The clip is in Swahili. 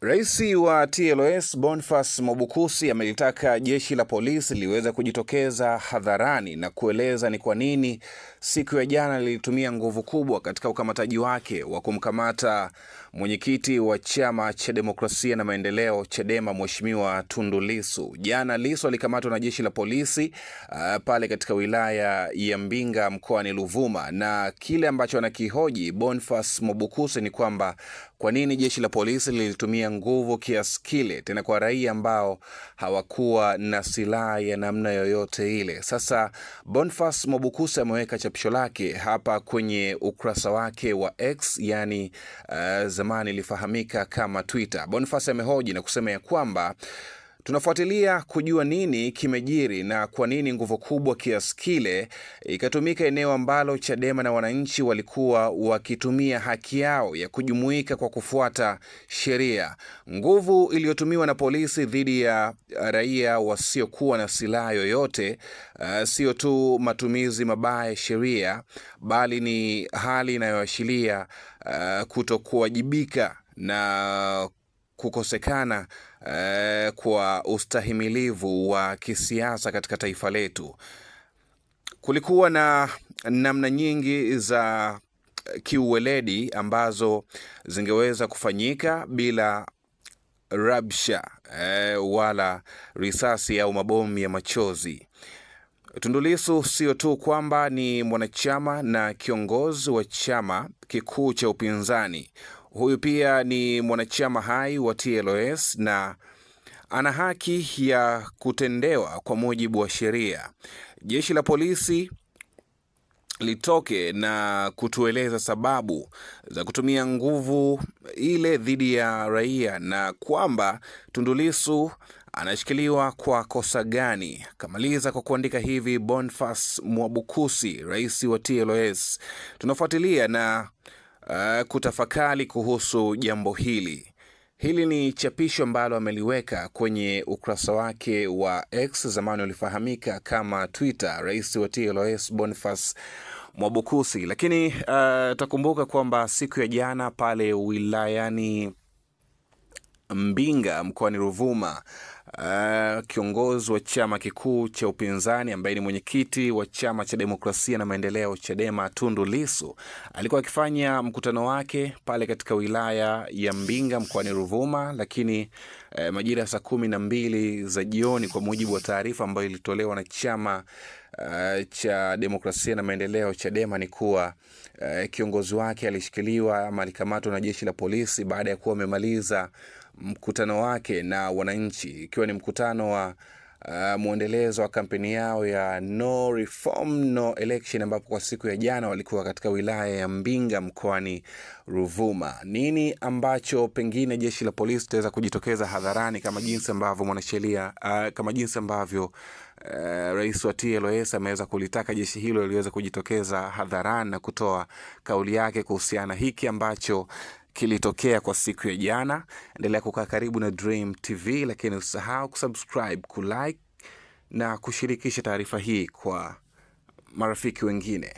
Raisi wa TLS Boniface Mwabukusi amelitaka jeshi la polisi liweze kujitokeza hadharani na kueleza ni kwa nini siku ya jana lilitumia nguvu kubwa katika ukamataji wake wa kumkamata mwenyekiti wa Chama cha Demokrasia na Maendeleo Chadema Mheshimiwa Tundu Lissu. Jana Lissu alikamatwa na jeshi la polisi pale katika wilaya ya Mbinga mkoani Ruvuma, na kile ambacho anakihoji Boniface Mwabukusi ni kwamba kwa nini jeshi la polisi lilitumia nguvu kiasi kile, tena kwa raia ambao hawakuwa na silaha ya namna yoyote ile. Sasa Boniface Mwabukusi ameweka chapisho lake hapa kwenye ukurasa wake wa X, yani zamani ilifahamika kama Twitter. Boniface amehoji na kusema ya kwamba tunafuatilia kujua nini kimejiri na kwa nini nguvu kubwa kiasi kile ikatumika eneo ambalo Chadema na wananchi walikuwa wakitumia haki yao ya kujumuika kwa kufuata sheria. Nguvu iliyotumiwa na polisi dhidi ya raia wasiokuwa na silaha yoyote sio tu matumizi mabaya ya sheria, bali ni hali inayoashiria kutokuwajibika na kukosekana kwa ustahimilivu wa kisiasa katika taifa letu. Kulikuwa na namna nyingi za kiuweledi ambazo zingeweza kufanyika bila rabsha wala risasi au mabomu ya machozi. Tundu Lissu sio tu kwamba ni mwanachama na kiongozi wa chama kikuu cha upinzani. Huyu pia ni mwanachama hai wa TLS na ana haki ya kutendewa kwa mujibu wa sheria. Jeshi la polisi litoke na kutueleza sababu za kutumia nguvu ile dhidi ya raia na kwamba Tundu Lissu anashikiliwa kwa kosa gani. Kamaliza kwa kuandika hivi: Boniface Mwabukusi, rais wa TLS, tunafuatilia na kutafakari kuhusu jambo hili. Hili ni chapisho ambalo ameliweka kwenye ukurasa wake wa X, zamani ulifahamika kama Twitter, rais wa TLS Boniface Mwabukusi. Lakini takumbuka kwamba siku ya jana pale wilayani Mbinga mkoani Ruvuma, kiongozi wa chama kikuu cha upinzani ambaye ni mwenyekiti wa Chama cha Demokrasia na Maendeleo Chadema Tundu Lissu alikuwa akifanya mkutano wake pale katika wilaya ya Mbinga mkoani Ruvuma, lakini majira ya saa 12 za jioni, kwa mujibu wa taarifa ambayo ilitolewa na Chama cha Demokrasia na Maendeleo Chadema, ni kuwa kiongozi wake alishikiliwa ama alikamatwa na jeshi la polisi baada ya kuwa amemaliza mkutano wake na wananchi, ikiwa ni mkutano wa muendelezo wa kampeni yao ya No Reform No Election, ambapo kwa siku ya jana walikuwa katika wilaya ya Mbinga mkoani Ruvuma. Nini ambacho pengine jeshi la polisi litaweza kujitokeza hadharani kama jinsi ambavyo mwanasheria kama jinsi ambavyo rais wa TLS ameweza kulitaka jeshi hilo liweze kujitokeza hadharani na kutoa kauli yake kuhusiana hiki ambacho kilitokea kwa siku ya jana. Endelea kukaa karibu na Dream TV, lakini usisahau kusubscribe, kulike na kushirikisha taarifa hii kwa marafiki wengine.